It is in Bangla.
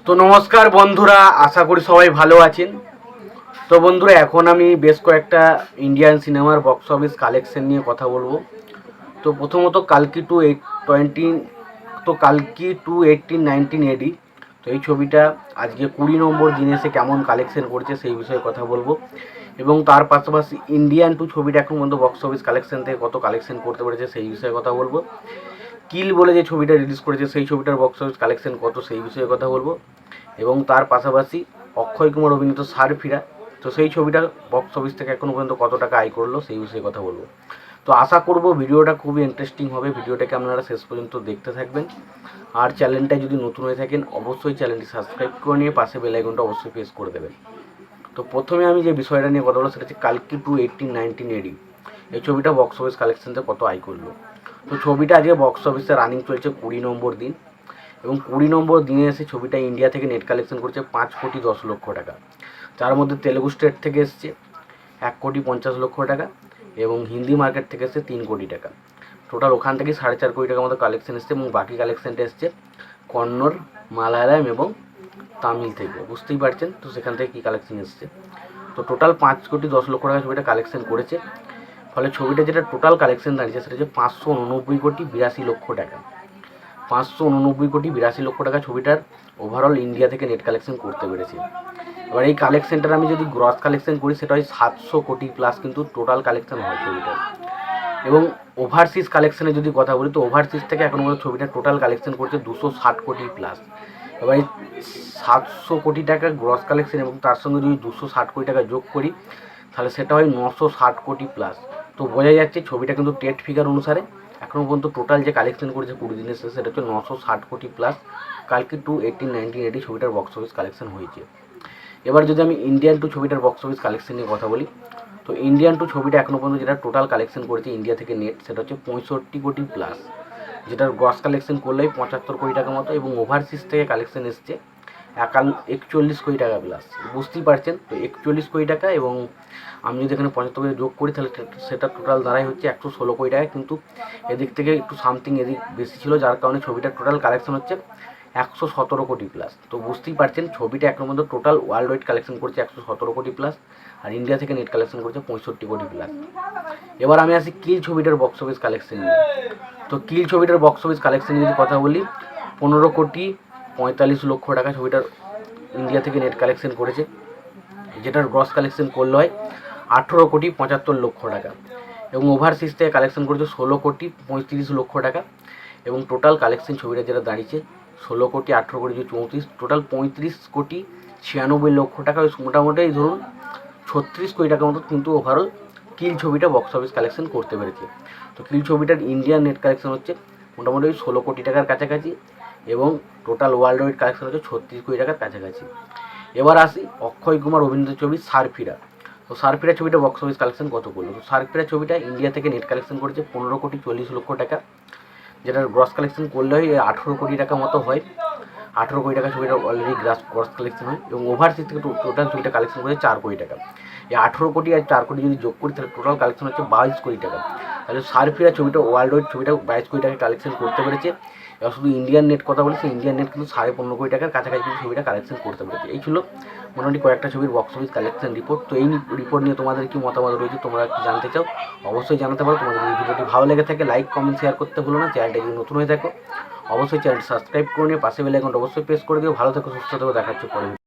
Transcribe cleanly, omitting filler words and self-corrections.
তো নমস্কার বন্ধুরা, আশা করি সবাই ভালো আছেন। তো বন্ধুরা, এখন আমি বেশ কয়েকটা ইন্ডিয়ান সিনেমার বক্স অফিস কালেকশন নিয়ে কথা বলবো। তো প্রথমত কালকি টু 1819 এডি। তো এই ছবিটা আজকে 20 নম্বর দিনে এসে কেমন কালেকশন করছে সেই বিষয়ে কথা বলবো, এবং তার পাশাপাশি ইন্ডিয়ান টু ছবিটা এখন পর্যন্ত বক্স অফিস কালেকশন থেকে কত কালেকশন করতে পেরেছে সেই বিষয়ে কথা বলবো। কিল বলে যে ছবিটা রিলিজ করেছে সেই ছবিটার বক্স অফিস কালেকশন কত সেই বিষয়ে কথা বলবো, এবং তার পাশাপাশি অক্ষয় কুমার অভিনীত সারফিরা, তো সেই ছবিটা বক্স অফিস থেকে এখনও পর্যন্ত কত টাকা আয় করলো সেই বিষয়ে কথা বলবো। তো আশা করব ভিডিওটা খুবই ইন্টারেস্টিং হবে, ভিডিওটাকে আপনারা শেষ পর্যন্ত দেখতে থাকবেন। আর চ্যানেলটা যদি নতুন হয়ে থাকেন অবশ্যই চ্যানেলটি সাবস্ক্রাইব করে নিয়ে পাশে বেল আইকনটা অবশ্যই প্রেস করে দেবেন। তো প্রথমে আমি যে বিষয়টা নিয়ে কথা বলবো সেটা হচ্ছে কালকি টু 1819 এডি। এই ছবিটা বক্স অফিস কালেকশন থেকে কত আয় করলো। তো ছবিটা আজকে বক্স অফিসে রানিং চলছে 20 নম্বর দিন, এবং 20 নম্বর দিনে এসে ছবিটা ইন্ডিয়া থেকে নেট কালেকশন করছে 5,10,00,000 টাকা। যার মধ্যে তেলেগু স্টেট থেকে এসছে 1,50,00,000 টাকা, এবং হিন্দি মার্কেট থেকে এসছে 3 কোটি টাকা। টোটাল ওখান থেকে 4.5 কোটি টাকার মতো কালেকশন এসছে, এবং বাকি কালেকশনটা এসছে কন্নড়, মালায়ালাম এবং তামিল থেকে। বুঝতেই পারছেন তো সেখান থেকে কী কালেকশন এসছে। তো টোটাল 5,10,00,000 টাকা ছবিটা কালেকশন করেছে। ফলে ছবিটা যেটা টোটাল কালেকশন দাঁড়িয়েছে সেটা হচ্ছে 589,82,00,000 টাকা। 589,82,00,000 টাকা ছবিটার ওভারঅল ইন্ডিয়া থেকে নেট কালেকশন করতে পেরেছে। এবার এই কালেকশনটার আমি যদি গ্রস কালেকশন করি সেটা হয় 700 কোটি প্লাস কিন্তু টোটাল কালেকশন হয় ছবিটার। এবং ওভারসিজ কালেকশনে যদি কথা বলি তো ওভারসিজ থেকে এখন পর্যন্ত ছবিটা টোটাল কালেকশন করছে 260 কোটি প্লাস। এবার এই 700 কোটি টাকা গ্রস কালেকশন এবং তার সঙ্গে যদি 260 কোটি টাকা যোগ করি তাহলে সেটা হয় 960 কোটি প্লাস। তো বোঝা যাচ্ছে ছবিটা কিন্তু টেট ফিগার অনুসারে এখনও পর্যন্ত টোটাল যে কালেকশন করেছে 20 দিনের শেষে সেটা হচ্ছে 960 কোটি প্লাস। কালকে টু 1819 এডি ছবিটার বক্স অফিস কালেকশন হয়েছে। এবার যদি আমি ইন্ডিয়ান টু ছবিটার বক্স অফিস কালেকশন নিয়ে কথা বলি তো ইন্ডিয়ান টু ছবিটা এখনও পর্যন্ত যেটা টোটাল কালেকশন করেছে ইন্ডিয়া থেকে নেট সেটা হচ্ছে 65 কোটি প্লাস, যেটার গ্রস কালেকশন করলেই 75 কোটি টাকা মতো, এবং ওভারসিজ থেকে কালেকশন এসছে 41 কোটি টাকা প্লাস। বুঝতেই পারছেন তো 41 কোটি টাকা, এবং আমি যদি এখানে 75 কোটি যোগ করি তাহলে সেটা টোটাল দাঁড়ায় হচ্ছে 116 কোটি টাকা, কিন্তু এদিক থেকে একটু সামথিং এদিক বেশি ছিল যার কারণে ছবিটার টোটাল কালেকশন হচ্ছে 117 কোটি প্লাস। তো বুঝতেই পারছেন ছবিটা এখন পর্যন্ত টোটাল ওয়ার্ল্ড ওয়াইড কালেকশন করছে 117 কোটি প্লাস, আর ইন্ডিয়া থেকে নেট কালেকশন করছে 65 কোটি প্লাস। এবার আমি আসি কিল ছবিটার বক্স অফিস কালেকশন নিয়ে। তো কিল ছবিটার বক্স অফিস কালেকশন নিয়ে যদি কথা বলি 15,45,00,000 টাকা ছবিটার ইন্ডিয়া থেকে নেট কালেকশন করেছে, যেটার গ্রস কালেকশন করলে হয় 18,75,00,000 টাকা, এবং ওভারসিজ থেকে কালেকশন করেছে 16,35,00,000 টাকা, এবং টোটাল কালেকশন ছবিটা যেটা দাঁড়িয়েছে 16,18,34,000 টোটাল 35,96,96,00,000 টাকা। ওই মোটামুটি ধরুন 36 কোটি টাকার মতো কিন্তু ওভারঅল কিল ছবিটা বক্স অফিস কালেকশন করতে পেরেছে। তো কিল ছবিটার ইন্ডিয়ান নেট কালেকশন হচ্ছে মোটামুটি 16 কোটি টাকার কাছাকাছি, এবং টোটাল ওয়ার্ল্ড ওয়াইড কালেকশন হচ্ছে 36 কোটি টাকার কাছাকাছি। এবার আসি অক্ষয় কুমার অভিনীত ছবি সারফিরা। তো সারফিরা ছবিটা বক্স অফিস কালেকশন কত করলো। তো সারফিরা ছবিটা ইন্ডিয়া থেকে নেট কালেকশন করেছে 15,40,00,000 টাকা, যেটার গ্রস কালেকশন করলে হয় 18 কোটি টাকা মতো হয়। 18 কোটি টাকা ছবিটা অলরেডি গ্রস কালেকশন হয়, এবং ওভারসিজ থেকে টোটাল ছবিটা কালেকশন করেছে 4 কোটি টাকা। এই 18 কোটি আর 4 কোটি যদি যোগ করি তাহলে টোটাল কালেকশন হচ্ছে 22 কোটি টাকা। তাহলে সারফিরা ছবিটা ওয়ার্ল্ড ওয়াইড ছবিটা 22 কোটি টাকা কালেকশন করতে পেরেছে। এবার শুধু ইন্ডিয়ান নেট কথা বলেছে, ইন্ডিয়ান নেট কিন্তু 15.5 কোটি টাকার কাছাকাছি কিন্তু ছবিটা কালেকশন করতে পেরেছে। এই ছিল মোটামুটি কয়েকটা ছবির বক্স অফিস কালেকশন রিপোর্ট। তো এই রিপোর্ট নিয়ে তোমাদের কি মতামত রয়েছে, তোমরা কি জানতে চাও অবশ্যই জানাতে পারো। তোমাদের এই ভিডিওটি ভালো লেগে থাকে লাইক কমেন্ট শেয়ার করতে ভুলো না। চ্যানেলটা যদি নতুন হয়ে থাকো অবশ্যই চ্যানেলটি সাবস্ক্রাইব করে নিয়ে পাশে বেল আইকনটা অবশ্যই প্রেস করে দিও। ভালো থেকো, সুস্থ থেকো, দেখাচ্ছ পরে।